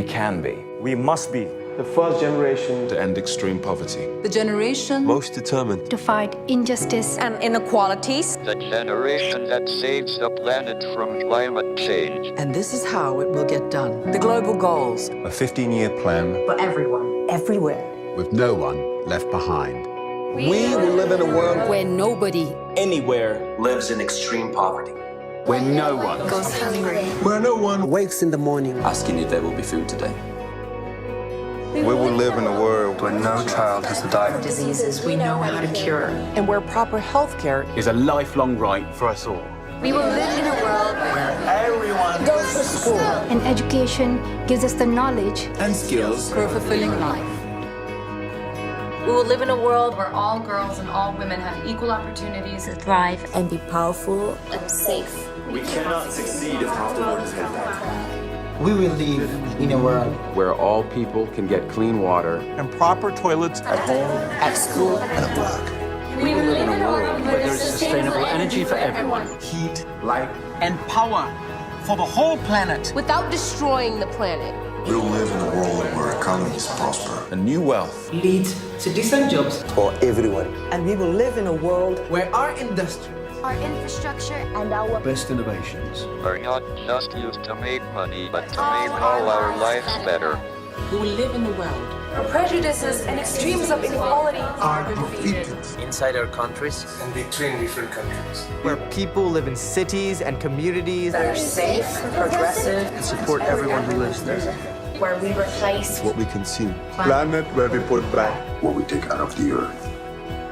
We can be. We must be the first generation to end extreme poverty. The generation Most determined to fight injustice and inequalities. The generation that saves the planet from climate change. And this is how it will get done. The global goals. A 15-year plan For everyone, everywhere. With no one left behind. We will live in a world where nobody anywhere lives in extreme poverty. Where no one goes hungry. Where no one wakes in the morning asking if there will be food today. We will live in a world where no child has to die of diseases we know how to cure. and where proper health care is a lifelong right for us all. We will live in a world where everyone goes to school. and education gives us the knowledge And skills for a fulfilling life. We will live in a world where all girls and all women have equal opportunities to thrive And be powerful and safe. we cannot succeed if half the world is headed back. we will live in a world where all people can get clean water and proper toilets At home, at school, and at work. We will live in a world where there is sustainable energy for everyone. Heat, light, and power for the whole planet. Without destroying the planet. we will live in a world where economies prosper. and new wealth. Lead to decent jobs. For everyone. and we will live in a world Where our industry, our infrastructure and our best innovations. Are not just used to make money, but to make all our lives better. We will live in a world Where prejudices and extremes of inequality Are defeated. Inside our countries, And between different countries. where people live in cities and communities that are safe, progressive, and support everyone who lives there. where we replace What we consume. Planet where we put back what we take out of the earth.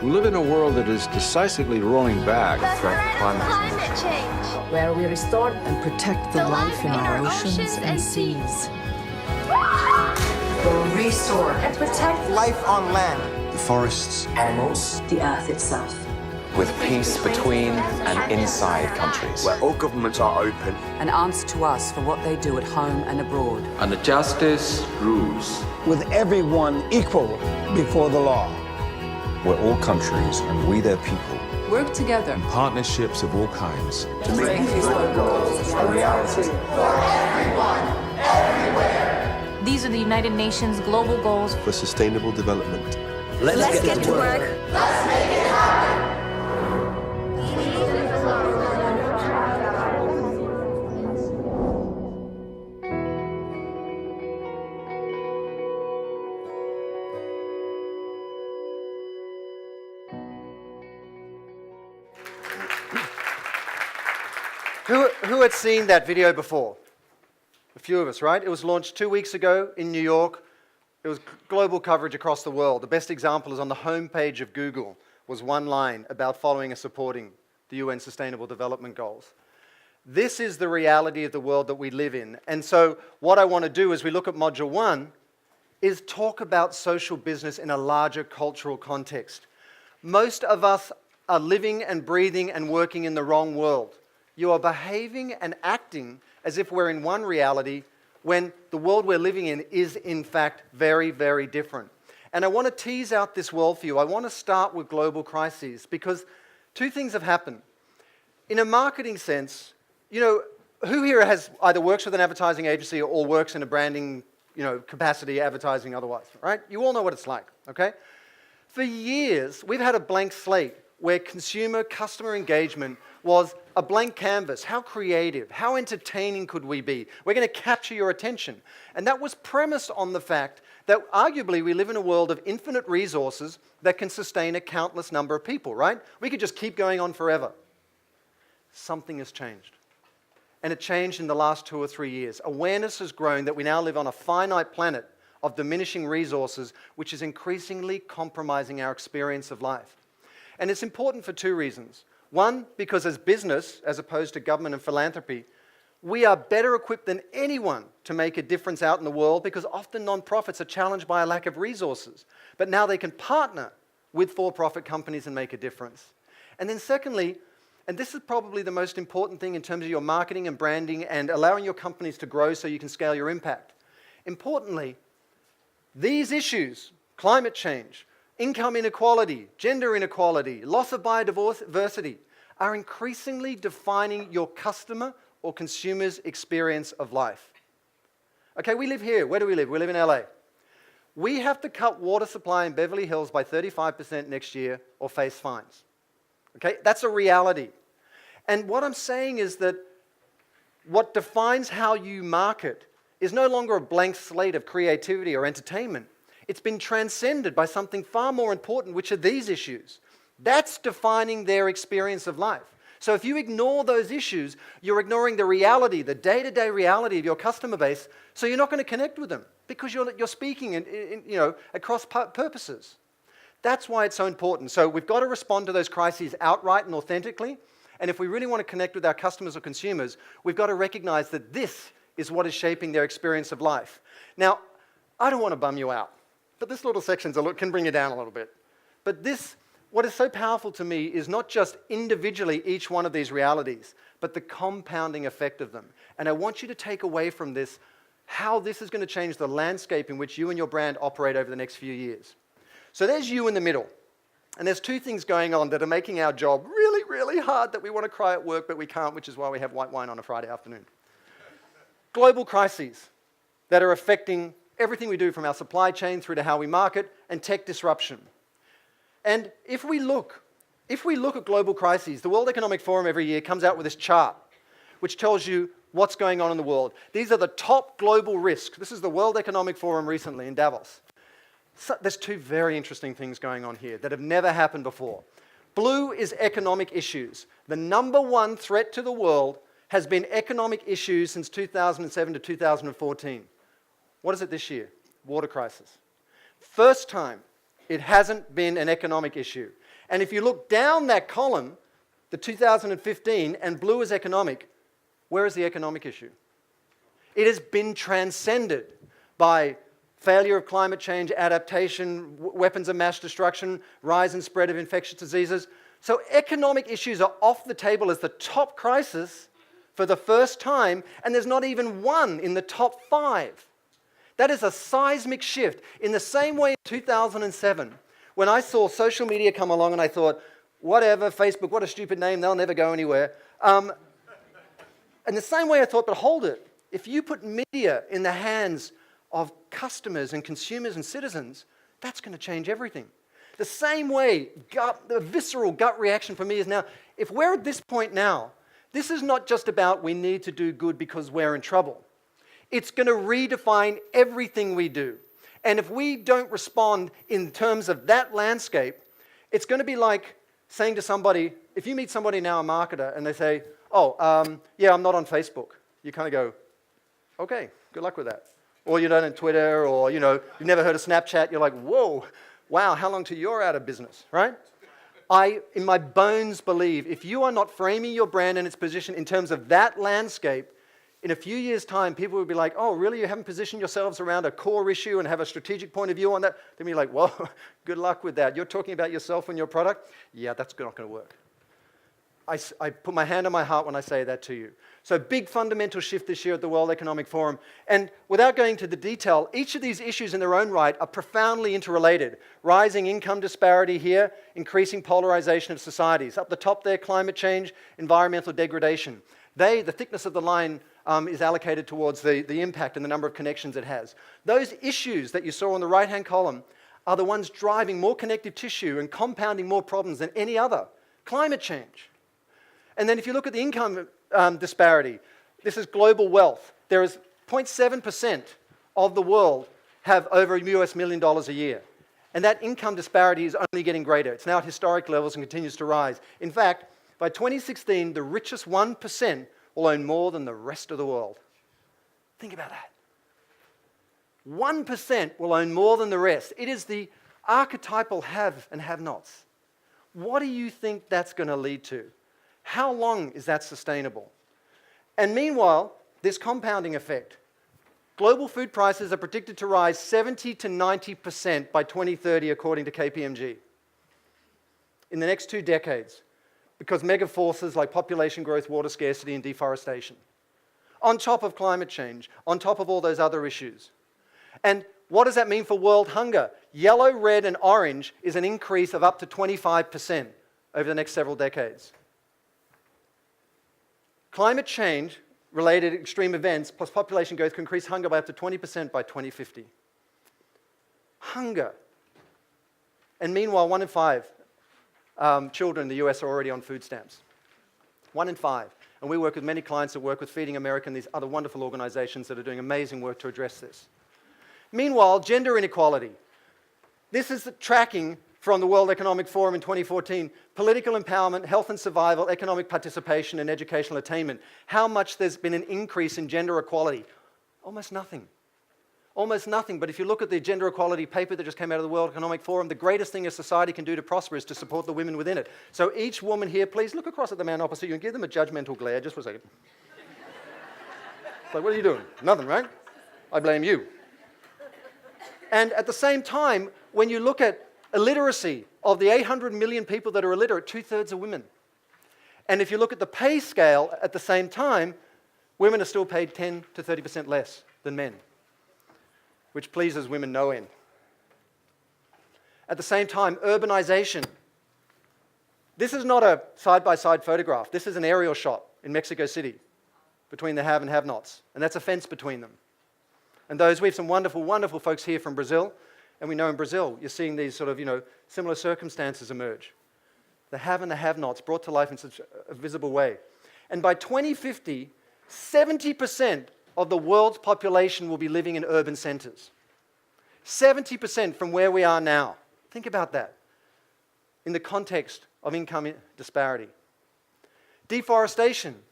We live in a world that is decisively rolling back the threat of climate change. where we restore and protect the life in our oceans and seas. will restore and protect Life on land. The forests, animals, the earth itself. With peace between and inside countries. Where all governments are open. And answer to us for what they do at home and abroad. and the justice rules. With everyone equal before the law. where all countries and we their people, Work together. partnerships of all kinds, To make these goals a reality. These are the United Nations global goals. for sustainable development. Let's get to work. Who had seen that video before? A few of us, right? It was launched 2 weeks ago in New York. It was global coverage across the world. The best example is on the homepage of Google, was one line about following and supporting the UN Sustainable Development Goals. This is the reality of the world that we live in. And so what I want to do as we look at Module 1 is talk about social business in a larger cultural context. Most of us are living and breathing and working in the wrong world. You are behaving and acting as if we're in one reality when the world we're living in is, in fact, very, very different. And I want to tease out this world for you. I want to start with global crises because two things have happened. In a marketing sense, you know, who here has either works with an advertising agency or works in a branding, capacity, advertising otherwise, right? You all know what it's like, okay? For years, we've had a blank slate where customer engagement was a blank canvas. How creative, how entertaining could we be? We're going to capture your attention. And that was premised on the fact that arguably we live in a world of infinite resources that can sustain a countless number of people, right? We could just keep going on forever. Something has changed. And it changed in the last 2 or 3 years. Awareness has grown that we now live on a finite planet of diminishing resources, which is increasingly compromising our experience of life. And it's important for two reasons. One, because as business, as opposed to government and philanthropy, we are better equipped than anyone to make a difference out in the world because often non-profits are challenged by a lack of resources. But now they can partner with for-profit companies and make a difference. And then secondly, and this is probably the most important thing in terms of your marketing and branding and allowing your companies to grow so you can scale your impact. Importantly, these issues, climate change, income inequality, gender inequality, loss of biodiversity, are increasingly defining your customer or consumer's experience of life. Okay, we live here. Where do we live? We live in LA. We have to cut water supply in Beverly Hills by 35% next year or face fines. Okay, that's a reality. And what I'm saying is that what defines how you market is no longer a blank slate of creativity or entertainment. It's been transcended by something far more important, which are these issues. That's defining their experience of life. So if you ignore those issues, you're ignoring the reality, the day-to-day reality of your customer base, so you're not going to connect with them because you're speaking at cross purposes. That's why it's so important. So we've got to respond to those crises outright and authentically. And if we really want to connect with our customers or consumers, we've got to recognize that this is what is shaping their experience of life. Now, I don't want to bum you out, but this little section can bring you down a little bit. But what is so powerful to me is not just individually each one of these realities, but the compounding effect of them. And I want you to take away from this how this is going to change the landscape in which you and your brand operate over the next few years. So there's you in the middle. And there's two things going on that are making our job really, really hard that we want to cry at work, but we can't, which is why we have white wine on a Friday afternoon. Global crises that are affecting everything we do from our supply chain through to how we market and tech disruption. And if we look at global crises, the World Economic Forum every year comes out with this chart which tells you what's going on in the world. These are the top global risks. This is the World Economic Forum recently in Davos. So there's two very interesting things going on here that have never happened before. Blue is economic issues. The number one threat to the world has been economic issues since 2007 to 2014. What is it this year? Water crisis. First time it hasn't been an economic issue. And if you look down that column, the 2015, and blue is economic, where is the economic issue? It has been transcended by failure of climate change, adaptation, weapons of mass destruction, rise and spread of infectious diseases. So economic issues are off the table as the top crisis for the first time, and there's not even one in the top 5. That is a seismic shift. In the same way in 2007, when I saw social media come along and I thought, whatever, Facebook, what a stupid name, they'll never go anywhere. In the same way I thought, but hold it, if you put media in the hands of customers and consumers and citizens, that's going to change everything. The same way, the visceral gut reaction for me is now, if we're at this point now, this is not just about we need to do good because we're in trouble. It's going to redefine everything we do. And if we don't respond in terms of that landscape, it's going to be like saying to somebody, if you meet somebody now, a marketer, and they say, yeah, I'm not on Facebook. You kind of go, okay, good luck with that. Or you're not on Twitter, or you've never heard of Snapchat. You're like, whoa, wow, how long till you're out of business, right? I, in my bones, believe if you are not framing your brand and its position in terms of that landscape, in a few years' time, people will be like, oh, really? You haven't positioned yourselves around a core issue and have a strategic point of view on that? They'll be like, well, good luck with that. You're talking about yourself and your product? Yeah, that's not going to work. I put my hand on my heart when I say that to you. So big fundamental shift this year at the World Economic Forum. And without going into the detail, each of these issues in their own right are profoundly interrelated. Rising income disparity here, increasing polarization of societies. Up the top there, climate change, environmental degradation. The thickness of the line is allocated towards the impact and the number of connections it has. Those issues that you saw on the right-hand column are the ones driving more connective tissue and compounding more problems than any other. Climate change. And then if you look at the income disparity, this is global wealth. There is 0.7% of the world have over US $1 million a year. And that income disparity is only getting greater. It's now at historic levels and continues to rise. In fact, by 2016, the richest 1% will own more than the rest of the world. Think about that. 1% will own more than the rest. It is the archetypal have and have-nots. What do you think that's going to lead to? How long is that sustainable? And meanwhile, this compounding effect. Global food prices are predicted to rise 70 to 90% by 2030, according to KPMG, in the next 2 decades, because mega forces like population growth, water scarcity, and deforestation, on top of climate change, on top of all those other issues. And what does that mean for world hunger? Yellow, red, and orange is an increase of up to 25% over the next several decades. Climate change related extreme events plus population growth can increase hunger by up to 20% by 2050. Hunger. And meanwhile, 1 in 5 children in the US are already on food stamps. 1 in 5. And we work with many clients that work with Feeding America and these other wonderful organizations that are doing amazing work to address this. Meanwhile, gender inequality. This is the tracking from the World Economic Forum in 2014. Political empowerment, health and survival, economic participation, and educational attainment. How much there's been an increase in gender equality? Almost nothing. Almost nothing. But if you look at the gender equality paper that just came out of the World Economic Forum, the greatest thing a society can do to prosper is to support the women within it. So each woman here, please look across at the man opposite you and give them a judgmental glare just for a second. It's like, what are you doing? Nothing, right? I blame you. And at the same time, when you look at illiteracy, of the 800 million people that are illiterate, 2/3 are women. And if you look at the pay scale at the same time, women are still paid 10 to 30% less than men, which pleases women no end. At the same time, urbanization. This is not a side-by-side photograph. This is an aerial shot in Mexico City between the have and have-nots, and that's a fence between them. And we have some wonderful, wonderful folks here from Brazil, and we know in Brazil you're seeing these sort of, similar circumstances emerge. The have and the have-nots brought to life in such a visible way. And by 2050, 70% of the world's population will be living in urban centers. 70% from where we are now. Think about that in the context of income disparity. Deforestation.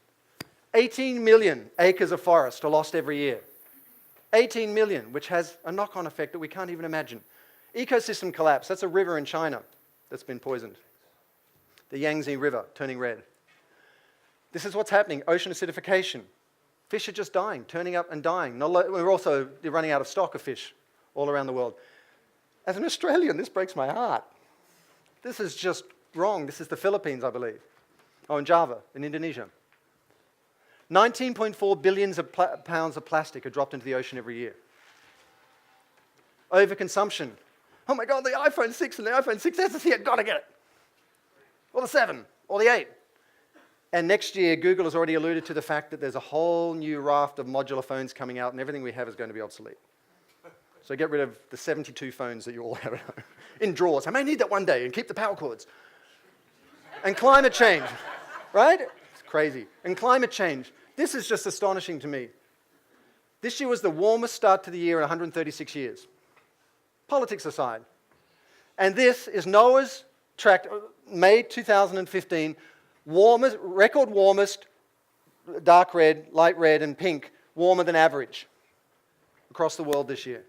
18 million acres of forest are lost every year. 18 million, which has a knock-on effect that we can't even imagine. Ecosystem collapse. That's a river in China that's been poisoned. The Yangtze River turning red. This is what's happening. Ocean acidification. Fish are just dying, turning up and dying. We're also running out of stock of fish all around the world. As an Australian, this breaks my heart. This is just wrong. This is the Philippines, I believe. Oh, in Java, in Indonesia. 19.4 billion pounds of plastic are dropped into the ocean every year. Overconsumption. Oh my God, the iPhone 6 and the iPhone 6S is here, gotta get it. Or the 7, or the 8. And next year, Google has already alluded to the fact that there's a whole new raft of modular phones coming out and everything we have is going to be obsolete. So get rid of the 72 phones that you all have at home. In drawers. I may need that one day and keep the power cords. And climate change, right? It's crazy. And climate change. This is just astonishing to me. This year was the warmest start to the year in 136 years. Politics aside. And this is NOAA's tracked, May 2015, record warmest, dark red, light red, and pink, warmer than average across the world this year.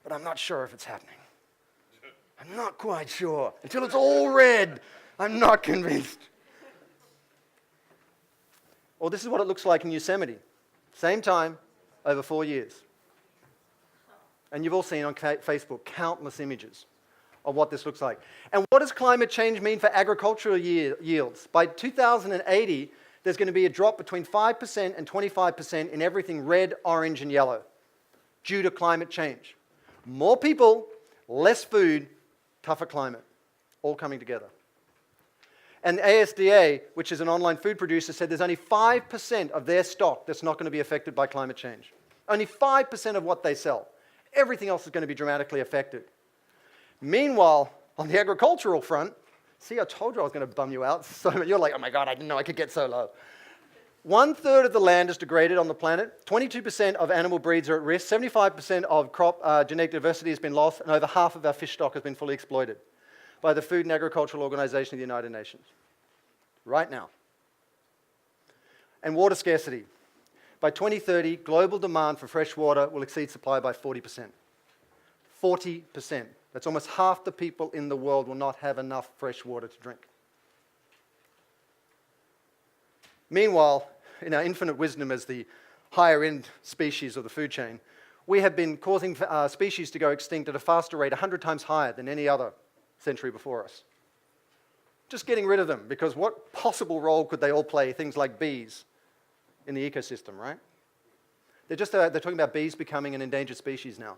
But I'm not sure if it's happening. I'm not quite sure. Until it's all red, I'm not convinced. Well, this is what it looks like in Yosemite. Same time, over 4 years. And you've all seen on Facebook countless images of what this looks like. And what does climate change mean for agricultural yields? By 2080, there's going to be a drop between 5% and 25% in everything red, orange, and yellow due to climate change. More people, less food, tougher climate, all coming together. And ASDA, which is an online food producer, said there's only 5% of their stock that's not going to be affected by climate change. Only 5% of what they sell. Everything else is going to be dramatically affected. Meanwhile, on the agricultural front, see, I told you I was going to bum you out. So you're like, oh my God, I didn't know I could get so low. 1/3 of the land is degraded on the planet. 22% of animal breeds are at risk. 75% of crop genetic diversity has been lost, and over half of our fish stock has been fully exploited by the Food and Agricultural Organization of the United Nations. Right now. And water scarcity. By 2030, global demand for fresh water will exceed supply by 40%. 40%. That's almost half the people in the world will not have enough fresh water to drink. Meanwhile, in our infinite wisdom as the higher-end species of the food chain, we have been causing species to go extinct at a faster rate, 100 times higher than any other century before us. Just getting rid of them, because what possible role could they all play, things like bees, in the ecosystem, right? They're talking about bees becoming an endangered species now,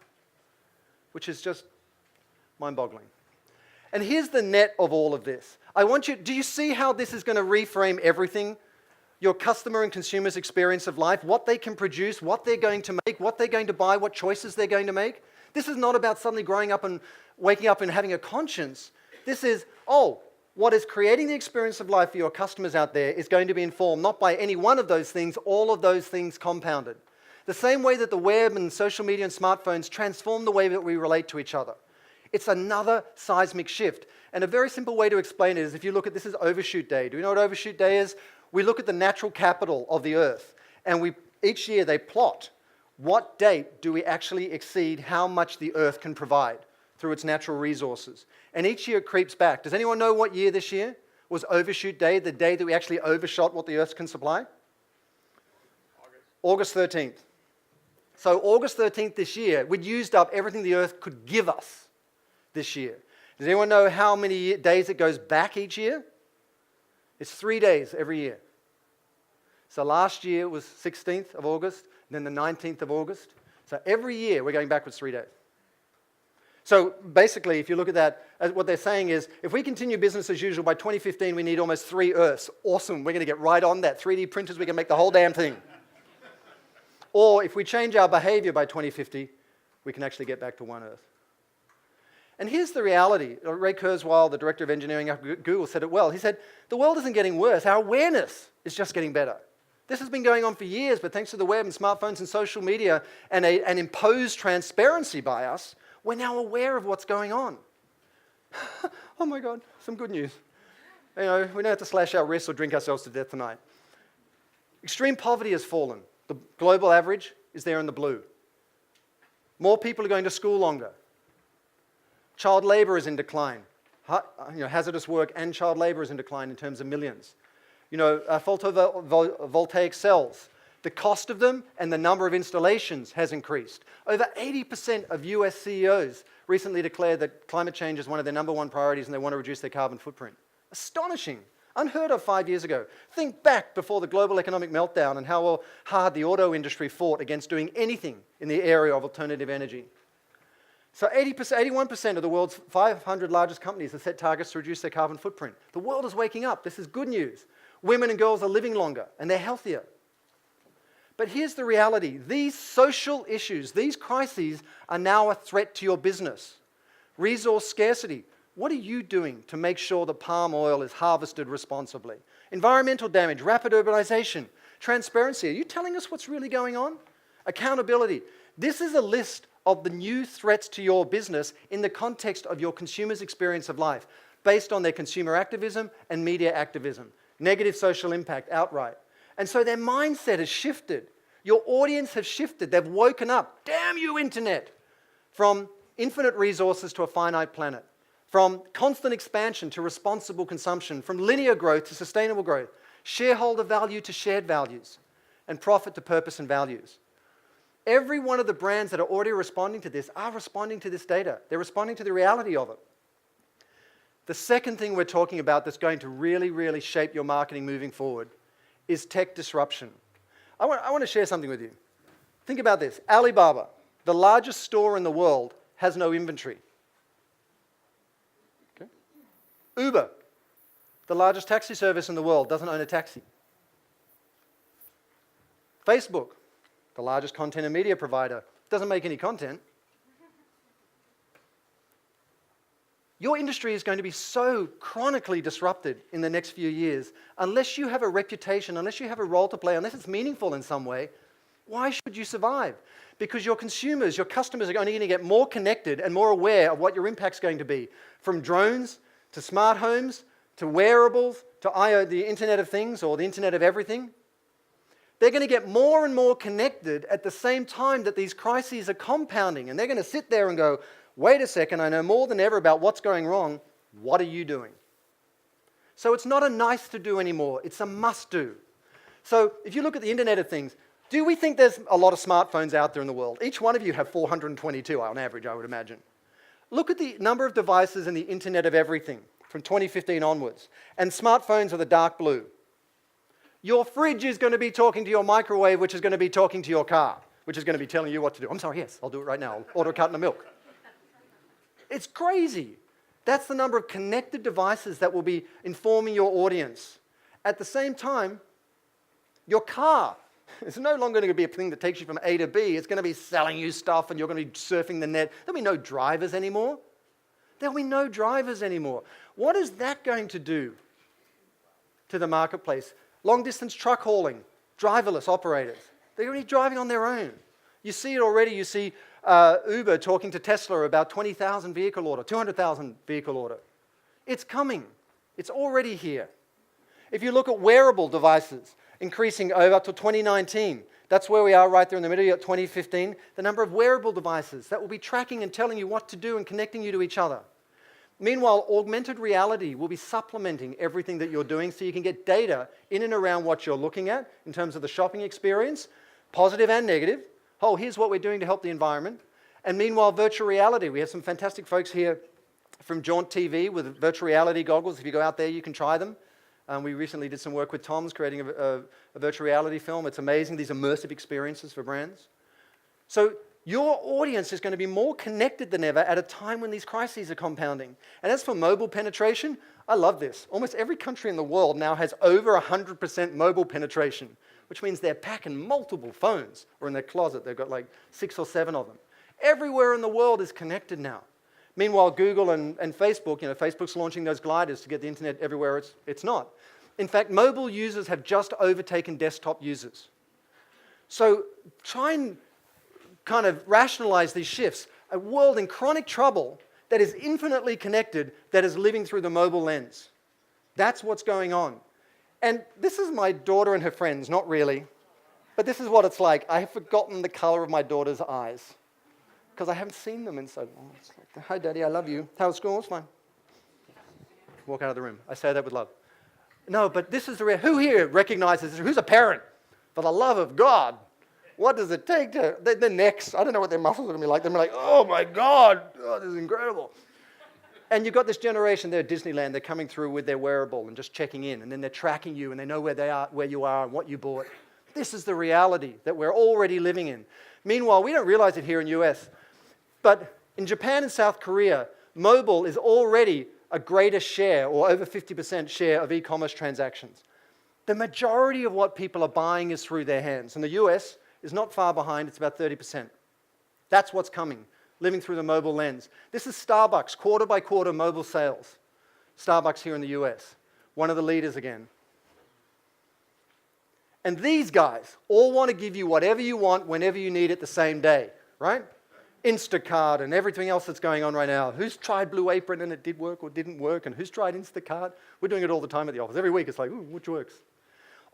which is just mind-boggling. And here's the net of all of this. Do you see how this is going to reframe everything? your customer and consumer's experience of life, what they can produce, what they're going to make, what they're going to buy, what choices they're going to make. This is not about suddenly growing up and waking up and having a conscience. This is, what is creating the experience of life for your customers out there is going to be informed not by any one of those things, all of those things compounded. The same way that the web and social media and smartphones transform the way that we relate to each other. It's another seismic shift. And a very simple way to explain it is if you look at this is Overshoot Day. Do you know what Overshoot Day is? We look at the natural capital of the Earth, and each year they plot what date do we actually exceed how much the Earth can provide through its natural resources. And each year it creeps back. Does anyone know what year this year was Overshoot Day, the day that we actually overshot what the Earth can supply? August 13th. So August 13th this year, we'd used up everything the Earth could give us this year. Does anyone know how many days it goes back each year? It's 3 days every year. So last year was 16th of August, then the 19th of August. So every year we're going backwards 3 days. So basically, if you look at that, what they're saying is, if we continue business as usual, by 2015 we need almost 3 Earths. Awesome, we're going to get right on that. 3D printers, we can make the whole damn thing. Or if we change our behavior by 2050, we can actually get back to 1 Earth. And here's the reality. Ray Kurzweil, the director of engineering at Google, said it well. He said, the world isn't getting worse. Our awareness is just getting better. This has been going on for years, but thanks to the web and smartphones and social media and an imposed transparency by us, we're now aware of what's going on. Oh my God, some good news. We don't have to slash our wrists or drink ourselves to death tonight. Extreme poverty has fallen. The global average is there in the blue. More people are going to school longer. Child labor is in decline. Hazardous work and child labor is in decline in terms of millions. Photovoltaic cells, the cost of them and the number of installations has increased. Over 80% of US CEOs recently declared that climate change is one of their #1 priorities and they want to reduce their carbon footprint. Astonishing. Unheard of 5 years ago. Think back before the global economic meltdown and how hard the auto industry fought against doing anything in the area of alternative energy. So 81% of the world's 500 largest companies have set targets to reduce their carbon footprint. The world is waking up. This is good news. Women and girls are living longer and they're healthier. But here's the reality. These social issues, these crises are now a threat to your business. Resource scarcity. What are you doing to make sure that palm oil is harvested responsibly? Environmental damage, rapid urbanization, transparency. Are you telling us what's really going on? Accountability. This is a list of the new threats to your business in the context of your consumer's experience of life, based on their consumer activism and media activism. Negative social impact outright. And so their mindset has shifted. Your audience has shifted. They've woken up. Damn you, internet! From infinite resources to a finite planet. From constant expansion to responsible consumption. From linear growth to sustainable growth. Shareholder value to shared values. And profit to purpose and values. Every one of the brands that are already responding to this are responding to this data. They're responding to the reality of it. The second thing we're talking about that's going to really, really shape your marketing moving forward is tech disruption. I want to share something with you. Think about this. Alibaba, the largest store in the world, has no inventory. Okay? Uber, the largest taxi service in the world, doesn't own a taxi. Facebook, the largest content and media provider, doesn't make any content. Your industry is going to be so chronically disrupted in the next few years. Unless you have a reputation, unless you have a role to play, unless it's meaningful in some way, why should you survive? Because your consumers, your customers are only going to get more connected and more aware of what your impact's going to be. From drones to smart homes to wearables to the Internet of Things or the Internet of Everything. They're going to get more and more connected at the same time that these crises are compounding. And they're going to sit there and go, wait a second, I know more than ever about what's going wrong. What are you doing? So it's not a nice to do anymore. It's a must do. So if you look at the Internet of Things, do we think there's a lot of smartphones out there in the world? Each one of you have 422 on average, I would imagine. Look at the number of devices in the Internet of Everything from 2015 onwards. And smartphones are the dark blue. Your fridge is going to be talking to your microwave, which is going to be talking to your car, which is going to be telling you what to do. I'm sorry, yes, I'll do it right now. I'll order a carton of milk. It's crazy. That's the number of connected devices that will be informing your audience. At the same time, Your car is no longer going to be a thing that takes you from A to B. It's going to be selling you stuff and you're going to be surfing the net. There'll be no drivers anymore. There'll be no drivers anymore. What is that going to do to the marketplace? Long-distance truck hauling, driverless operators. They're going to be driving on their own. You see it already. You see Uber talking to Tesla about 20,000 vehicle order, 200,000 vehicle order. It's coming. It's already here. If you look at wearable devices, increasing over up to 2019, that's where we are right there in the middle. You're at 2015, the number of wearable devices that will be tracking and telling you what to do and connecting you to each other. Meanwhile, augmented reality will be supplementing everything that you're doing so you can get data in and around what you're looking at in terms of the shopping experience, positive and negative. Oh, here's what we're doing to help the environment. And meanwhile, virtual reality. We have some fantastic folks here from Jaunt TV with virtual reality goggles. If you go out there, you can try them. We recently did some work with Tom's creating a virtual reality film. It's amazing, these immersive experiences for brands. So your audience is going to be more connected than ever at a time when these crises are compounding. And as for mobile penetration, I love this. Almost every country in the world now has over 100% mobile penetration, which means they're packing multiple phones, or in their closet, they've got like 6 or 7 of them. Everywhere in the world is connected now. Meanwhile, Google and Facebook, Facebook's launching those gliders to get the internet everywhere it's not. In fact, mobile users have just overtaken desktop users. So try and kind of rationalize these shifts. A world in chronic trouble that is infinitely connected, that is living through the mobile lens. That's what's going on. And this is my daughter and her friends, not really, but this is what it's like. I have forgotten the color of my daughter's eyes because I haven't seen them in so long. It's like, hi, Daddy, I love you. How's school? It's fine. Walk out of the room. I say that with love. No, but this is the who here recognizes, who's a parent? For the love of God, what does it take to, their necks, I don't know what their muscles are going to be like. They're like, oh my God, oh, this is incredible. And you've got this generation there at Disneyland, they're coming through with their wearable and just checking in, and then they're tracking you, and they know where you are and what you bought. This is the reality that we're already living in. Meanwhile, we don't realize it here in the US, but in Japan and South Korea, mobile is already a greater share, or over 50% share of e-commerce transactions. The majority of what people are buying is through their hands. And the US is not far behind, it's about 30%. That's what's coming, living through the mobile lens. This is Starbucks, quarter by quarter mobile sales. Starbucks here in the US, one of the leaders again. And these guys all want to give you whatever you want, whenever you need it the same day, right? Instacart and everything else that's going on right now. Who's tried Blue Apron and it did work or didn't work? And who's tried Instacart? We're doing it all the time at the office. Every week it's like, ooh, which works?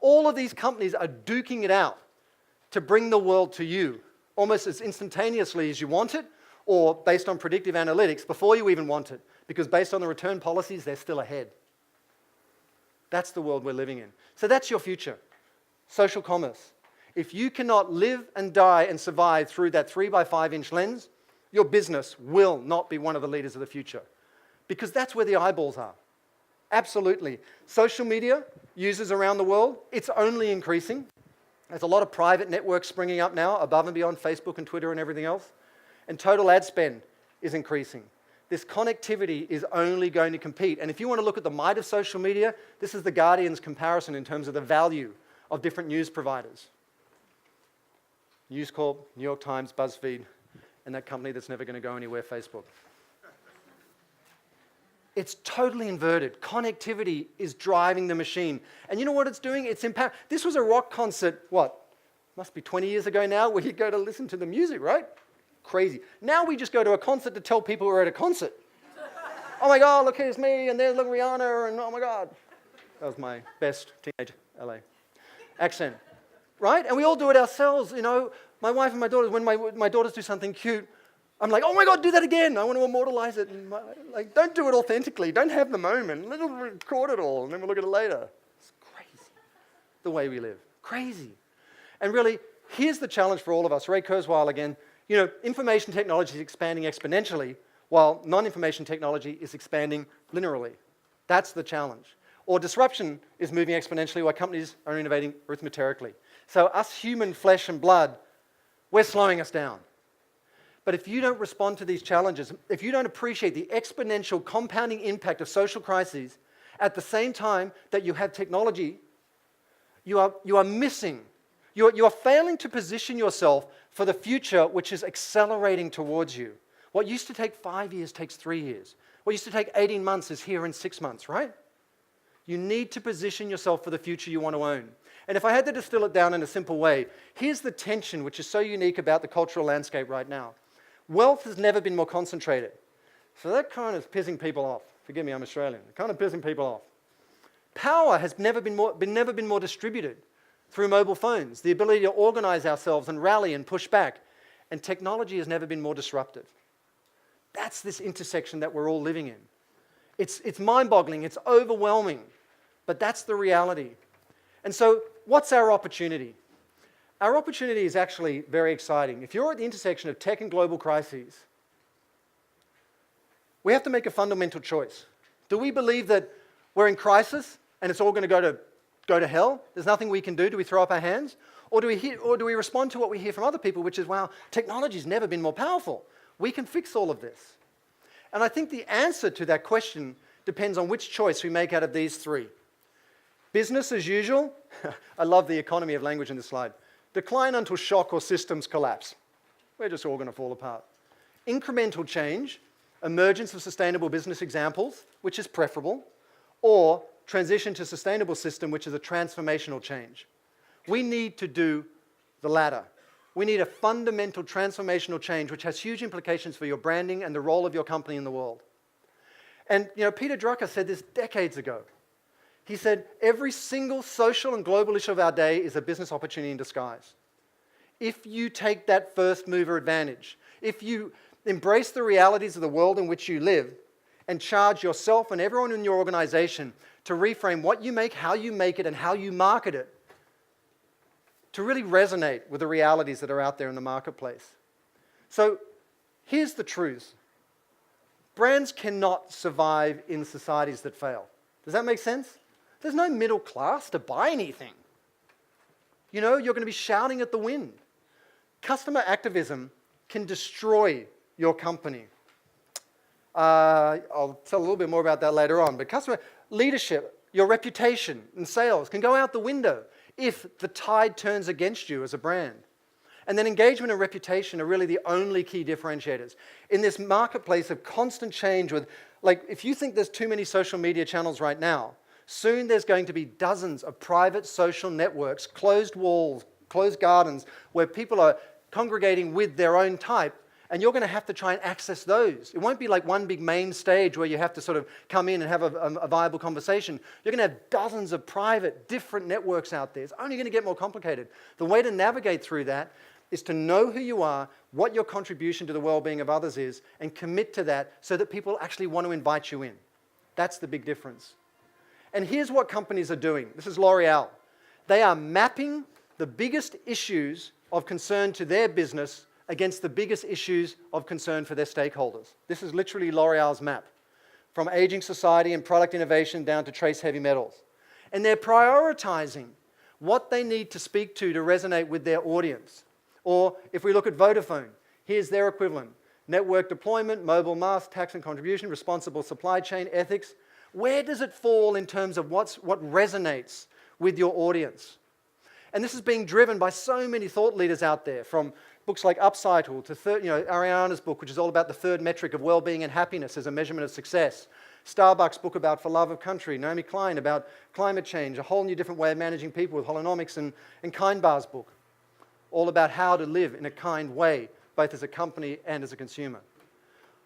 All of these companies are duking it out to bring the world to you almost as instantaneously as you want it, or based on predictive analytics before you even want it, because based on the return policies, they're still ahead. That's the world we're living in. So that's your future, social commerce. If you cannot live and die and survive through that 3 by 5 inch lens, your business will not be one of the leaders of the future, because that's where the eyeballs are. Absolutely. Social media users around the world, it's only increasing. There's a lot of private networks springing up now, above and beyond Facebook and Twitter and everything else. And total ad spend is increasing. This connectivity is only going to compete. And if you want to look at the might of social media, this is the Guardian's comparison in terms of the value of different news providers. News Corp, New York Times, BuzzFeed, and that company that's never going to go anywhere, Facebook. It's totally inverted. Connectivity is driving the machine. And you know what it's doing? It's impact. This was a rock concert, what? Must be 20 years ago now, where you go to listen to the music, right? Crazy. Now we just go to a concert to tell people we're at a concert. Oh my God, look, here's me, and there's Rihanna, and oh my God. That was my best teenage LA accent. Right? And we all do it ourselves, you know. My wife and my daughters, when my daughters do something cute, I'm like, oh my God, do that again. I want to immortalize it. And like, don't do it authentically. Don't have the moment. Let's record it all, and then we'll look at it later. It's crazy, the way we live. Crazy. And really, here's the challenge for all of us. Ray Kurzweil again. You know, information technology is expanding exponentially, while non-information technology is expanding linearly. That's the challenge. Or disruption is moving exponentially, while companies are innovating arithmetically. So us human flesh and blood, we're slowing us down. But if you don't respond to these challenges, if you don't appreciate the exponential compounding impact of social crises at the same time that you have technology, you are missing. You are failing to position yourself for the future, which is accelerating towards you. What used to take 5 years takes 3 years. What used to take 18 months is here in 6 months, right? You need to position yourself for the future you want to own. And if I had to distill it down in a simple way, here's the tension which is so unique about the cultural landscape right now. Wealth has never been more concentrated. So that kind of pissing people off. Forgive me, I'm Australian. Kind of pissing people off. Power has never been more distributed through mobile phones, the ability to organize ourselves and rally and push back. And technology has never been more disruptive. That's this intersection that we're all living in. It's mind-boggling, it's overwhelming, but that's the reality. And so, what's our opportunity? Our opportunity is actually very exciting. If you're at the intersection of tech and global crises, we have to make a fundamental choice. Do we believe that we're in crisis and it's all going to go to hell? There's nothing we can do? Do we throw up our hands? Or do we respond to what we hear from other people, which is, wow, technology's never been more powerful. We can fix all of this. And I think the answer to that question depends on which choice we make out of these three. Business as usual. I love the economy of language in this slide. Decline until shock or systems collapse. We're just all going to fall apart. Incremental change. Emergence of sustainable business examples, which is preferable. Or transition to sustainable system, which is a transformational change. We need to do the latter. We need a fundamental transformational change which has huge implications for your branding and the role of your company in the world. And Peter Drucker said this decades ago. He said, every single social and global issue of our day is a business opportunity in disguise. If you take that first mover advantage, if you embrace the realities of the world in which you live and charge yourself and everyone in your organization to reframe what you make, how you make it, and how you market it, to really resonate with the realities that are out there in the marketplace. So here's the truth. Brands cannot survive in societies that fail. Does that make sense? There's no middle class to buy anything. You're going to be shouting at the wind. Customer activism can destroy your company. I'll tell a little bit more about that later on. But customer leadership, your reputation and sales can go out the window if the tide turns against you as a brand. And then engagement and reputation are really the only key differentiators. In this marketplace of constant change with, if you think there's too many social media channels right now, soon there's going to be dozens of private social networks, closed walls, closed gardens, where people are congregating with their own type, and you're going to have to try and access those. It won't be like one big main stage where you have to sort of come in and have a viable conversation. You're going to have dozens of private, different networks out there. It's only going to get more complicated. The way to navigate through that is to know who you are, what your contribution to the well-being of others is, and commit to that so that people actually want to invite you in. That's the big difference. And here's what companies are doing. This is L'Oreal. They are mapping the biggest issues of concern to their business against the biggest issues of concern for their stakeholders. This is literally L'Oreal's map, from aging society and product innovation down to trace heavy metals. And they're prioritizing what they need to speak to resonate with their audience. Or if we look at Vodafone, here's their equivalent. Network deployment, mobile mass, tax and contribution, responsible supply chain, ethics. Where does it fall in terms of what resonates with your audience? And this is being driven by so many thought leaders out there, from books like Upcycle to Ariana's book, which is all about the third metric of well-being and happiness as a measurement of success. Starbucks' book about For Love of Country. Naomi Klein about climate change, a whole new different way of managing people with holonomics, and Kind Bar's book, all about how to live in a kind way, both as a company and as a consumer.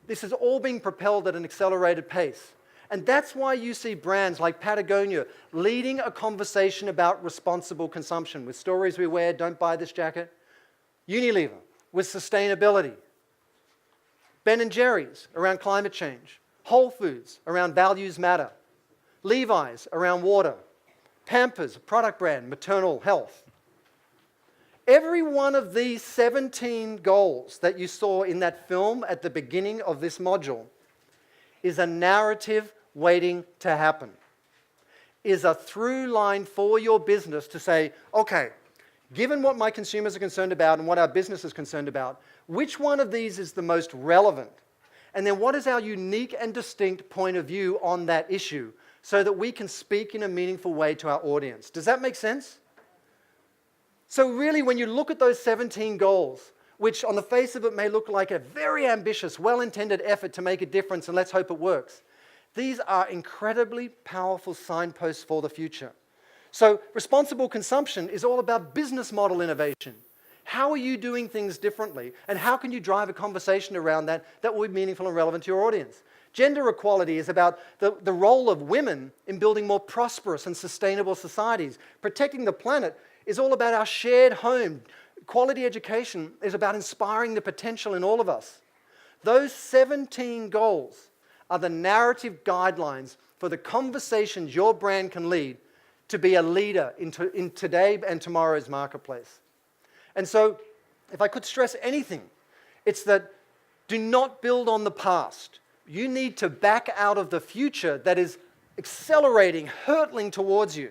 This is all being propelled at an accelerated pace. And that's why you see brands like Patagonia leading a conversation about responsible consumption with Stories We Wear, Don't Buy This Jacket. Unilever with sustainability. Ben & Jerry's around climate change. Whole Foods around values matter. Levi's around water. Pampers, a product brand, maternal health. Every one of these 17 goals that you saw in that film at the beginning of this module is a narrative waiting to happen, is a through line for your business to say, okay, given what my consumers are concerned about and what our business is concerned about, which one of these is the most relevant? And then what is our unique and distinct point of view on that issue so that we can speak in a meaningful way to our audience? Does that make sense? So really, when you look at those 17 goals, which on the face of it may look like a very ambitious, well-intended effort to make a difference, and let's hope it works, these are incredibly powerful signposts for the future. So responsible consumption is all about business model innovation. How are you doing things differently? And how can you drive a conversation around that that will be meaningful and relevant to your audience? Gender equality is about the role of women in building more prosperous and sustainable societies. Protecting the planet is all about our shared home. Quality education is about inspiring the potential in all of us. Those 17 goals are the narrative guidelines for the conversations your brand can lead to be a leader in today and tomorrow's marketplace. And so, if I could stress anything, it's that do not build on the past. You need to back out of the future that is accelerating, hurtling towards you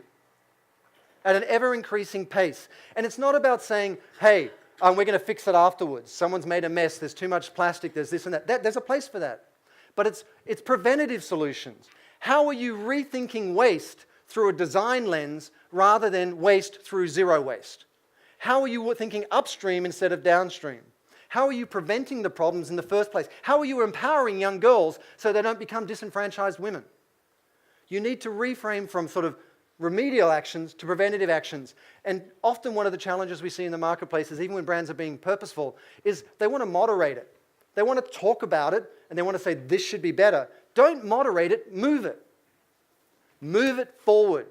at an ever-increasing pace. And it's not about saying, hey, we're going to fix it afterwards. Someone's made a mess. There's too much plastic. There's this and that. There's a place for that. But it's preventative solutions. How are you rethinking waste through a design lens rather than waste through zero waste? How are you thinking upstream instead of downstream? How are you preventing the problems in the first place? How are you empowering young girls so they don't become disenfranchised women? You need to reframe from sort of remedial actions to preventative actions. And often one of the challenges we see in the marketplace is even when brands are being purposeful is they want to moderate it. They want to talk about it and they want to say this should be better. Don't moderate it, move it. Move it forward.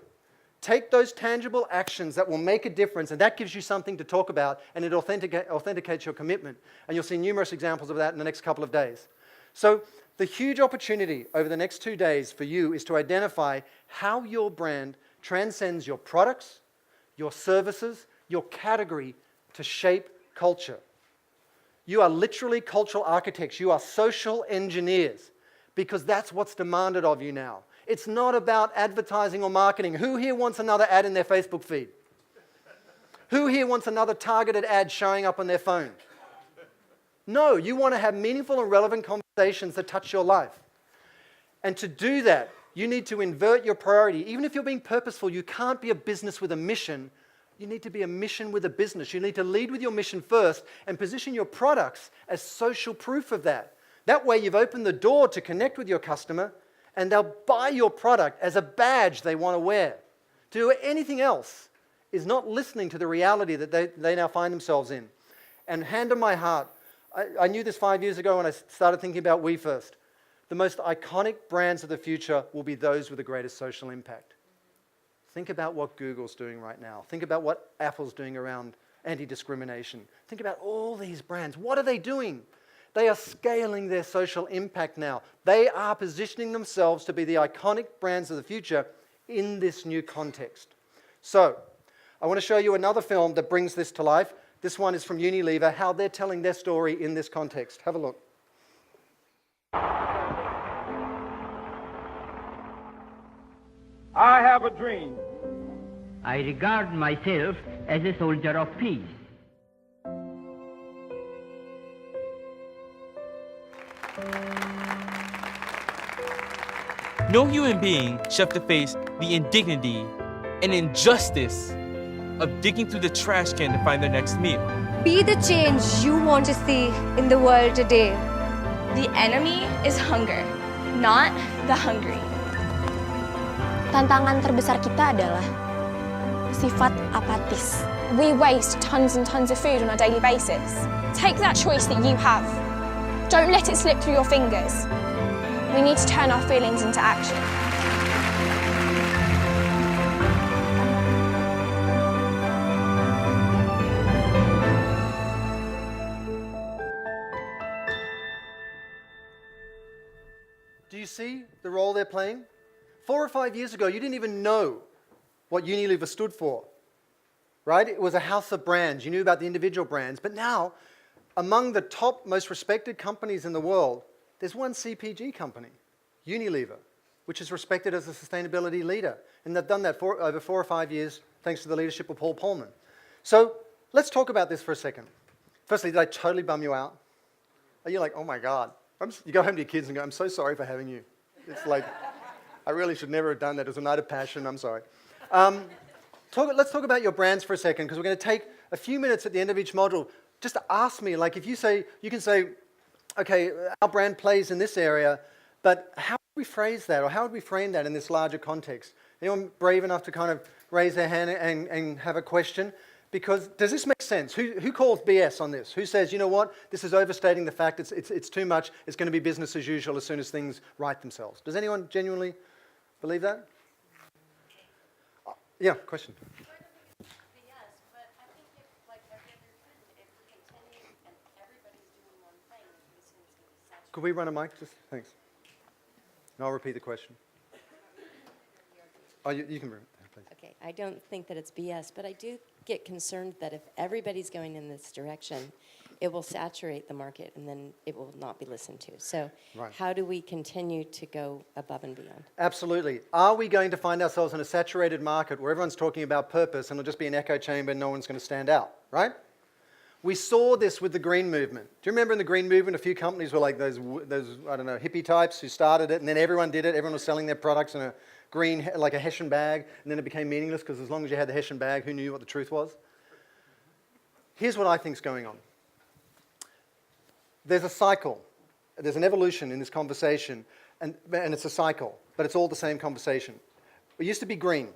Take those tangible actions that will make a difference, and that gives you something to talk about, and it authenticates your commitment. And you'll see numerous examples of that in the next couple of days. So the huge opportunity over the next 2 days for you is to identify how your brand transcends your products, your services, your category to shape culture. You are literally cultural architects. You are social engineers, because that's what's demanded of you now. It's not about advertising or marketing. Who here wants another ad in their Facebook feed? Who here wants another targeted ad showing up on their phone? No, you want to have meaningful and relevant conversations that touch your life. And to do that, you need to invert your priority. Even if you're being purposeful, you can't be a business with a mission. You need to be a mission with a business. You need to lead with your mission first and position your products as social proof of that. That way you've opened the door to connect with your customer, and they'll buy your product as a badge they want to wear. To do anything else is not listening to the reality that they now find themselves in. And hand on my heart, I knew this 5 years ago when I started thinking about We First. The most iconic brands of the future will be those with the greatest social impact. Think about what Google's doing right now. Think about what Apple's doing around anti-discrimination. Think about all these brands. What are they doing? They are scaling their social impact now. They are positioning themselves to be the iconic brands of the future in this new context. So, I want to show you another film that brings this to life. This one is from Unilever, how they're telling their story in this context. Have a look. I have a dream. I regard myself as a soldier of peace. No human being should have to face the indignity and injustice of digging through the trash can to find their next meal. Be the change you want to see in the world today. The enemy is hunger, not the hungry. Tantangan terbesar kita adalah sifat apatis. We waste tons and tons of food on a daily basis. Take that choice that you have. Don't let it slip through your fingers. We need to turn our feelings into action. Do you see the role they're playing? 4 or 5 years ago, you didn't even know what Unilever stood for, right? It was a house of brands. You knew about the individual brands. But now, among the top most respected companies in the world, there's one CPG company, Unilever, which is respected as a sustainability leader. And they've done that for over 4 or 5 years, thanks to the leadership of Paul Polman. So let's talk about this for a second. Firstly, did I totally bum you out? Are you like, oh my God? You go home to your kids and go, I'm so sorry for having you. It's like, I really should never have done that. It was a night of passion. I'm sorry. Let's talk about your brands for a second, because we're going to take a few minutes at the end of each module just to ask me, like if you say, you can say, okay, our brand plays in this area, but how would we phrase that, or how would we frame that in this larger context? Anyone brave enough to kind of raise their hand and have a question? Because does this make sense? Who calls BS on this? Who says, you know what, this is overstating the fact, it's too much, it's going to be business as usual as soon as things right themselves? Does anyone genuinely believe that? Yeah, question. Could we run a mic? Just thanks. And I'll repeat the question. Oh, you can bring it, please. Okay, I don't think that it's BS, but I do get concerned that if everybody's going in this direction, it will saturate the market and then it will not be listened to. So how do we continue to go above and beyond? Absolutely. Are we going to find ourselves in a saturated market where everyone's talking about purpose and it'll just be an echo chamber and no one's going to stand out, right? We saw this with the green movement. Do you remember in the green movement, a few companies were like those I don't know, hippie types who started it, and then everyone did it. Everyone was selling their products in a green, like a Hessian bag, and then it became meaningless because as long as you had the Hessian bag, who knew what the truth was? Here's what I think's going on. There's a cycle. There's an evolution in this conversation, and it's a cycle, but it's all the same conversation. It used to be green,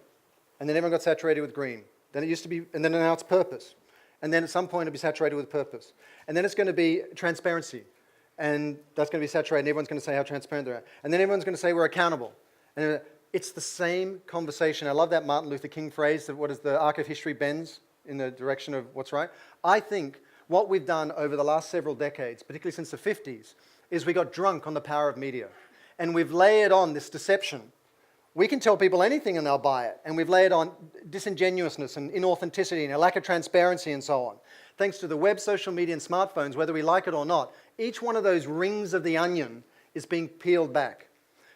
and then everyone got saturated with green. Then it used to be, and then now it's purpose. And then at some point it'll be saturated with purpose. And then it's going to be transparency. And that's going to be saturated, and everyone's going to say how transparent they are. And then everyone's going to say we're accountable. And it's the same conversation. I love that Martin Luther King phrase that what is the arc of history bends in the direction of what's right. I think what we've done over the last several decades, particularly since the 50s, is we got drunk on the power of media. And we've layered on this deception. We can tell people anything and they'll buy it. And we've layered on disingenuousness and inauthenticity and a lack of transparency and so on. Thanks to the web, social media, and smartphones, whether we like it or not, each one of those rings of the onion is being peeled back.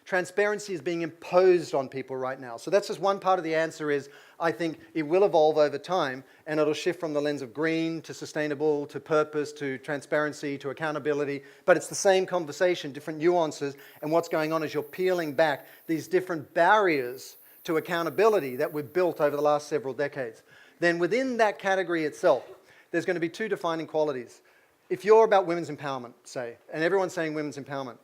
Transparency is being imposed on people right now. So that's just one part of the answer is, I think it will evolve over time and it'll shift from the lens of green to sustainable to purpose to transparency to accountability. But it's the same conversation, different nuances. And what's going on is you're peeling back these different barriers to accountability that we've built over the last several decades. Then within that category itself, there's going to be two defining qualities. If you're about women's empowerment, say, and everyone's saying women's empowerment,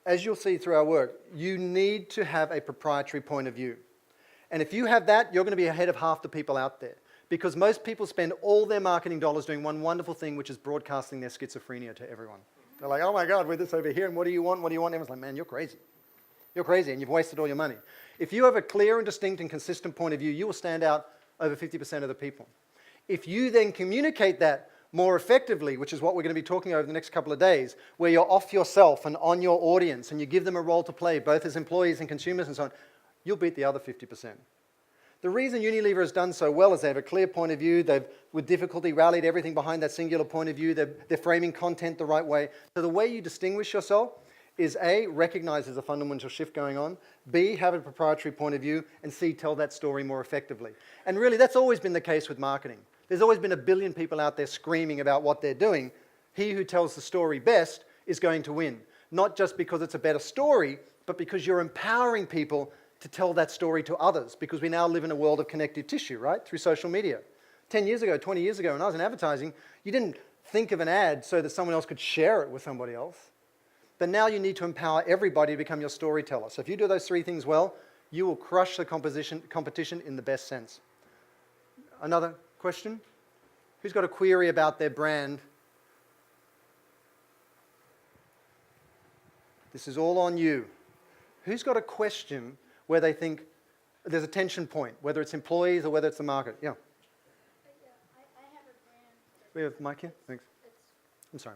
as you'll see through our work, you need to have a proprietary point of view. And if you have that, you're going to be ahead of half the people out there. Because most people spend all their marketing dollars doing one wonderful thing, which is broadcasting their schizophrenia to everyone. They're like, oh my God, we're this over here, and what do you want? What do you want? Everyone's like, man, you're crazy. You're crazy, and you've wasted all your money. If you have a clear and distinct and consistent point of view, you will stand out over 50% of the people. If you then communicate that more effectively, which is what we're going to be talking over the next couple of days, where you're off yourself and on your audience and you give them a role to play, both as employees and consumers and so on, you'll beat the other 50%. The reason Unilever has done so well is they have a clear point of view, they've with difficulty rallied everything behind that singular point of view, they're framing content the right way. So the way you distinguish yourself is A, recognize there's a fundamental shift going on, B, have a proprietary point of view, and C, tell that story more effectively. And really that's always been the case with marketing. There's always been a billion people out there screaming about what they're doing. He who tells the story best is going to win. Not just because it's a better story, but because you're empowering people to tell that story to others. Because we now live in a world of connective tissue, right? Through social media. 10 years ago, 20 years ago, when I was in advertising, you didn't think of an ad so that someone else could share it with somebody else. But now you need to empower everybody to become your storyteller. So if you do those three things well, you will crush the competition in the best sense. Another question? Who's got a query about their brand? This is all on you. Who's got a question where they think there's a tension point, whether it's employees or whether it's the market? Yeah. I have a brand. We have Mike here? Thanks. I'm sorry.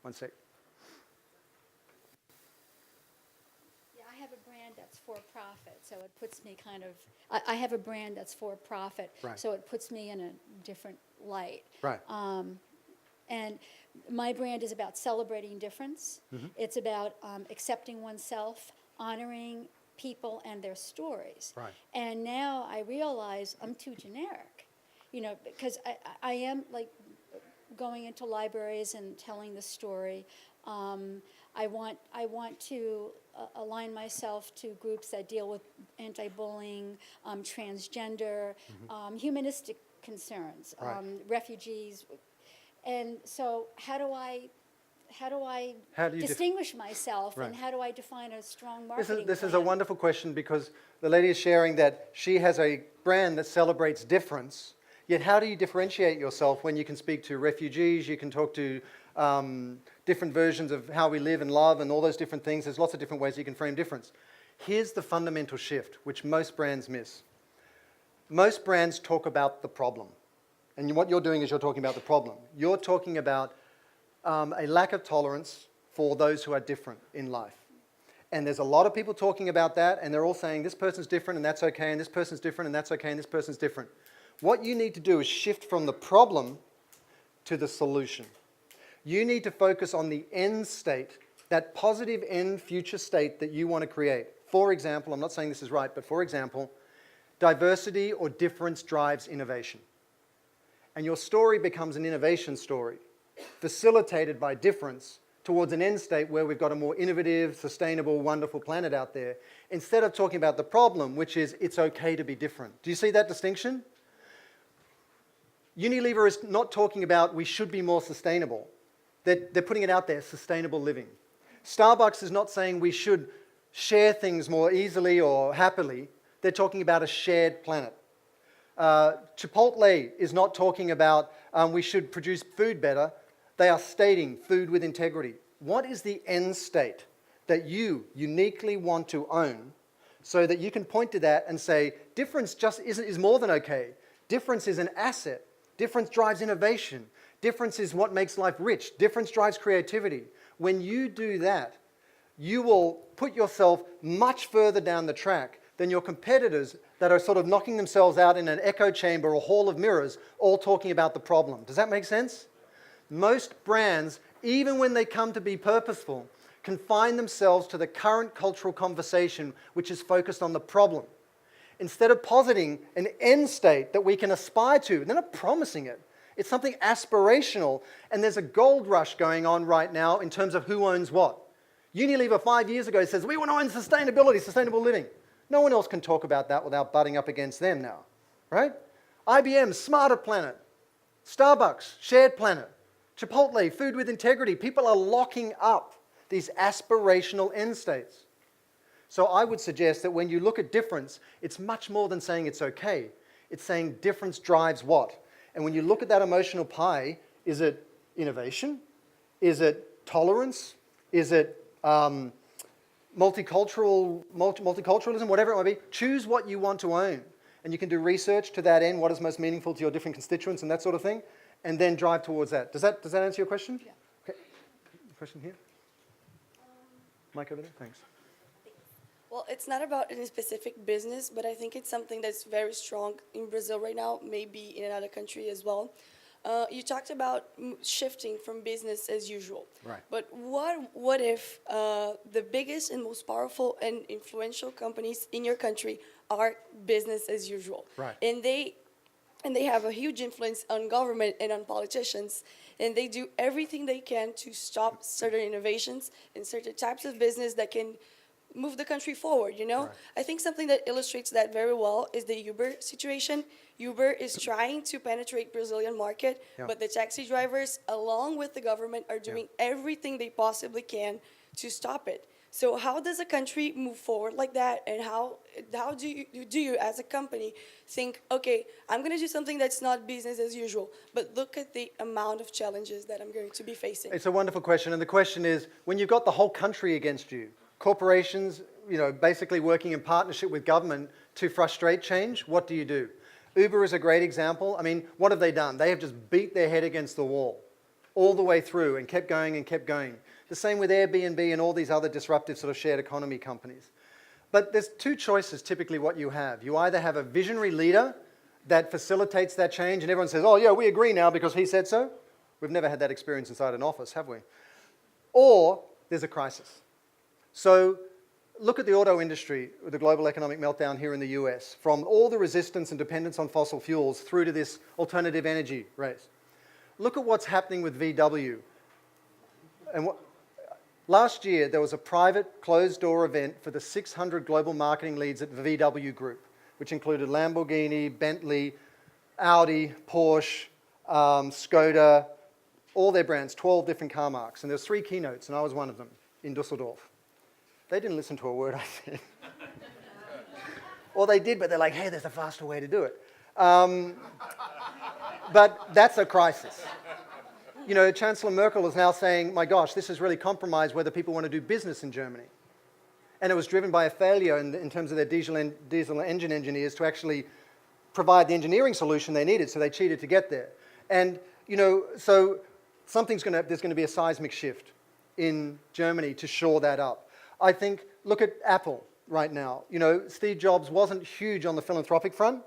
One sec. Yeah, I have a brand that's for profit, so it puts me kind of, I have a brand that's for profit, Right. so it puts me in a different light. Right. And my brand is about celebrating difference. Mhm. It's about accepting oneself, honoring people and their stories. Right. And now I realize I'm too generic, you know, because I am like going into libraries and telling the story. I want to align myself to groups that deal with anti-bullying, transgender, humanistic concerns, Right. refugees. And so how do I How do you distinguish myself, and Right. how do I define a strong marketing This is a plan? wonderful question, because the lady is sharing that she has a brand that celebrates difference, yet how do you differentiate yourself when you can speak to refugees, you can talk to different versions of how we live and love and all those different things. There's lots of different ways you can frame difference. Here's the fundamental shift, which most brands miss. Most brands talk about the problem. And what you're doing is you're talking about the problem. You're talking about a lack of tolerance for those who are different in life. And there's a lot of people talking about that, and they're all saying this person's different and that's okay, and this person's different and that's okay, and this person's different. What you need to do is shift from the problem to the solution. You need to focus on the end state, that positive end future state that you want to create. For example, I'm not saying this is right, but for example, diversity or difference drives innovation. And your story becomes an innovation story, facilitated by difference towards an end state where we've got a more innovative, sustainable, wonderful planet out there, instead of talking about the problem, which is it's okay to be different. Do you see that distinction? Unilever is not talking about we should be more sustainable. They're putting it out there, sustainable living. Starbucks is not saying we should share things more easily or happily. They're talking about a shared planet. Chipotle is not talking about we should produce food better. They are stating food with integrity. What is the end state that you uniquely want to own so that you can point to that and say, difference just is more than okay. Difference is an asset. Difference drives innovation. Difference is what makes life rich. Difference drives creativity. When you do that, you will put yourself much further down the track than your competitors that are sort of knocking themselves out in an echo chamber or hall of mirrors, all talking about the problem. Does that make sense? Most brands, even when they come to be purposeful, confine themselves to the current cultural conversation, which is focused on the problem. Instead of positing an end state that we can aspire to, they're not promising it. It's something aspirational, and there's a gold rush going on right now in terms of who owns what. Unilever 5 years ago says, we want to own sustainability, sustainable living. No one else can talk about that without butting up against them now, right? IBM, smarter planet. Starbucks, shared planet. Chipotle, food with integrity. People are locking up these aspirational end states. So I would suggest that when you look at difference, it's much more than saying it's okay. It's saying difference drives what? And when you look at that emotional pie, is it innovation? Is it tolerance? Is it multiculturalism, whatever it might be? Choose what you want to own. And you can do research to that end, what is most meaningful to your different constituents and that sort of thing, and then drive towards that. Does that answer your question? Yeah. Okay. Question here? Mike over there, thanks. Well, it's not about any specific business, but I think it's something that's very strong in Brazil right now, maybe in another country as well. You talked about shifting from business as usual. Right. But what if the biggest and most powerful and influential companies in your country are business as usual? Right. And they have a huge influence on government and on politicians, and they do everything they can to stop certain innovations and certain types of business that can move the country forward, you know? Right. I think something that illustrates that very well is the Uber situation. Uber is trying to penetrate Brazilian market, Yeah. but the taxi drivers, along with the government, are doing everything they possibly can to stop it. So how does a country move forward like that, and how do you as a company think, okay, I'm going to do something that's not business as usual, but look at the amount of challenges that I'm going to be facing? It's a wonderful question, and the question is, when you've got the whole country against you, corporations, basically working in partnership with government to frustrate change, what do you do? Uber is a great example. I mean, what have they done? They have just beat their head against the wall all the way through and kept going and kept going. The same with Airbnb and all these other disruptive sort of shared economy companies. But there's two choices typically what you have. You either have a visionary leader that facilitates that change and everyone says, oh yeah, we agree now because he said so. We've never had that experience inside an office, have we? Or there's a crisis. So look at the auto industry with the global economic meltdown here in the US, from all the resistance and dependence on fossil fuels through to this alternative energy race. Look at what's happening with VW. And last year, there was a private closed-door event for the 600 global marketing leads at the VW Group, which included Lamborghini, Bentley, Audi, Porsche, Skoda, all their brands, 12 different car marks. And there's 3 keynotes, and I was one of them in Dusseldorf. They didn't listen to a word I said. Or they did, but they're like, hey, there's a faster way to do it. But that's a crisis. You know, Chancellor Merkel is now saying, my gosh, this has really compromised whether people want to do business in Germany. And it was driven by a failure in terms of their diesel engine engineers to actually provide the engineering solution they needed, so they cheated to get there. And, you know, so there's going to be a seismic shift in Germany to shore that up. I think, look at Apple right now. You know, Steve Jobs wasn't huge on the philanthropic front,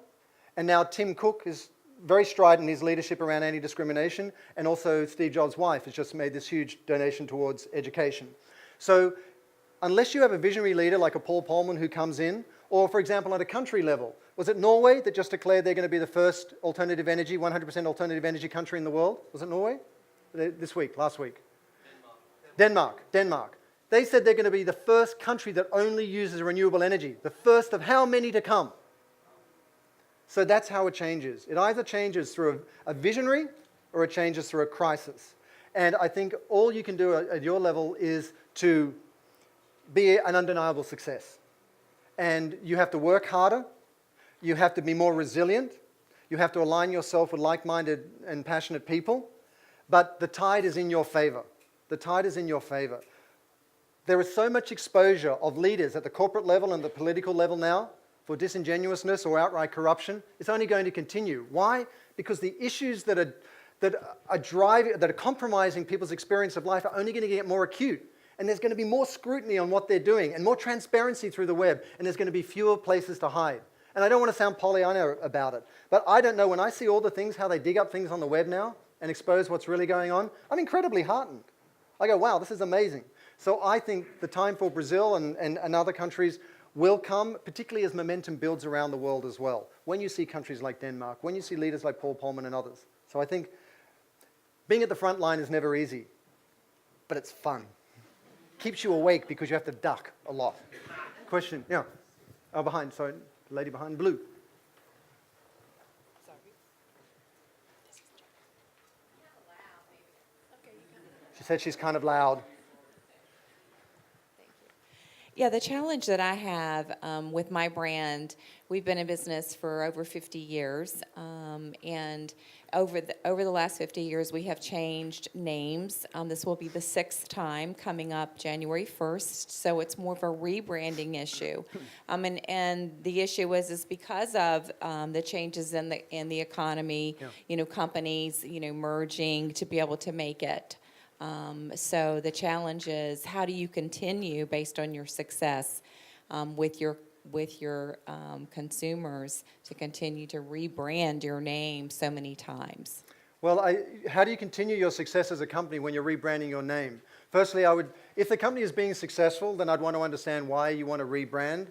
and now Tim Cook is very strident in his leadership around anti-discrimination, and also Steve Jobs' wife has just made this huge donation towards education. So unless you have a visionary leader like a Paul Polman who comes in, or for example at a country level, was it Norway that just declared they're going to be the first alternative energy, 100% alternative energy country in the world? Was it Norway? This week, last week? Denmark. They said they're going to be the first country that only uses renewable energy, the first of how many to come? So that's how it changes. It either changes through a visionary or it changes through a crisis. And I think all you can do at your level is to be an undeniable success. And you have to work harder. You have to be more resilient. You have to align yourself with like-minded and passionate people. But the tide is in your favor. The tide is in your favor. There is so much exposure of leaders at the corporate level and the political level now for disingenuousness or outright corruption. It's only going to continue. Why? Because the issues that are compromising people's experience of life are only going to get more acute. And there's going to be more scrutiny on what they're doing and more transparency through the web, and there's going to be fewer places to hide. And I don't want to sound Pollyanna about it, but I don't know, when I see all the things, how they dig up things on the web now and expose what's really going on, I'm incredibly heartened. I go, wow, this is amazing. So I think the time for Brazil and other countries will come, particularly as momentum builds around the world as well. When you see countries like Denmark, when you see leaders like Paul Polman and others. So I think being at the front line is never easy, but it's fun. Keeps you awake because you have to duck a lot. Question, yeah. Oh, behind, sorry, the lady behind, blue. She said she's kind of loud. Yeah, the challenge that I have with my brand, we've been in business for over 50 years, and over the last 50 years, we have changed names. This will be the 6th time coming up January 1st, so it's more of a rebranding issue. And the issue is because of the changes in the economy, you know, companies, you know, merging to be able to make it. So the challenge is, how do you continue based on your success with your consumers to continue to rebrand your name so many times? Well, how do you continue your success as a company when you're rebranding your name? Firstly, if the company is being successful, then I'd want to understand why you want to rebrand.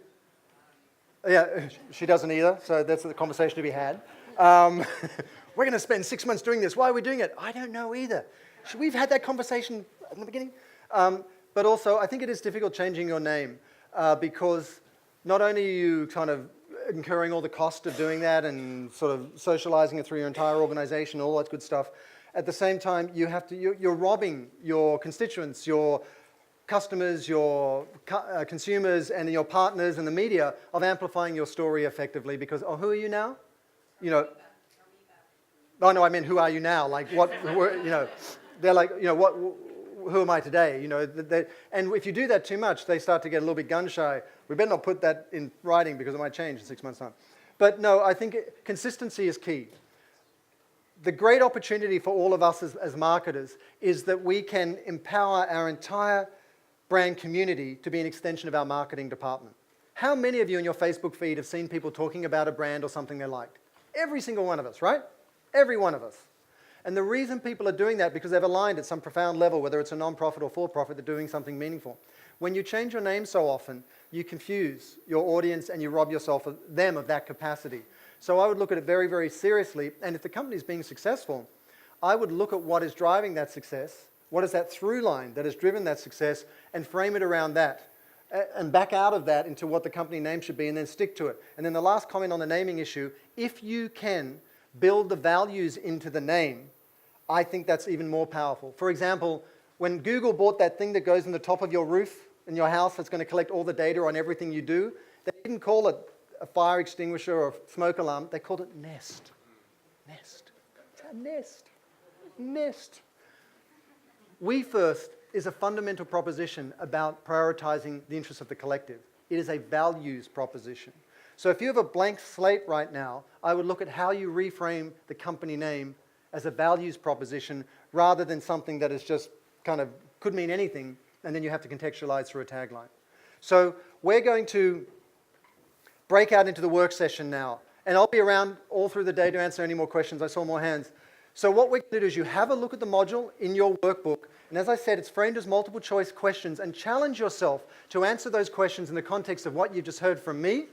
Yeah, she doesn't either, so that's the conversation to be had. We're going to spend 6 months doing this. Why are we doing it? I don't know either. We've had that conversation in the beginning. But also, I think it is difficult changing your name because not only are you kind of incurring all the cost of doing that and sort of socializing it through your entire organization, all that good stuff, at the same time, you're robbing your constituents, your customers, your consumers, and your partners and the media of amplifying your story effectively because, oh, who are you now? You know, oh, no, I mean, who are you now? Like, what, you know, they're like, you know, who am I today? You know, and if you do that too much, they start to get a little bit gun shy. We better not put that in writing because it might change in 6 months' time. But no, I think consistency is key. The great opportunity for all of us as marketers is that we can empower our entire brand community to be an extension of our marketing department. How many of you in your Facebook feed have seen people talking about a brand or something they liked? Every single one of us, right? Every one of us. And the reason people are doing that because they've aligned at some profound level, whether it's a non-profit or for-profit, they're doing something meaningful. When you change your name so often, you confuse your audience and you rob yourself of them of that capacity. So I would look at it very, very seriously. And if the company is being successful, I would look at what is driving that success, what is that through line that has driven that success, and frame it around that. And back out of that into what the company name should be and then stick to it. And then the last comment on the naming issue, if you can build the values into the name, I think that's even more powerful. For example, when Google bought that thing that goes in the top of your roof in your house that's going to collect all the data on everything you do, they didn't call it a fire extinguisher or a smoke alarm. They called it Nest. Nest. It's a Nest. Nest. We First is a fundamental proposition about prioritizing the interests of the collective. It is a values proposition. So if you have a blank slate right now, I would look at how you reframe the company name as a values proposition rather than something that is just kind of could mean anything and then you have to contextualize through a tagline. So we're going to break out into the work session now. And I'll be around all through the day to answer any more questions. I saw more hands. So what we're going to do is you have a look at the module in your workbook. And as I said, it's framed as multiple choice questions. And challenge yourself to answer those questions in the context of what you've just heard from me.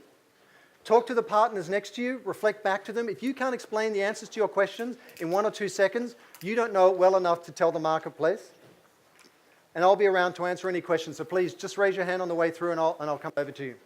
Talk to the partners next to you. Reflect back to them. If you can't explain the answers to your questions in 1 or 2 seconds, you don't know it well enough to tell the marketplace. And I'll be around to answer any questions. So please just raise your hand on the way through and I'll come over to you.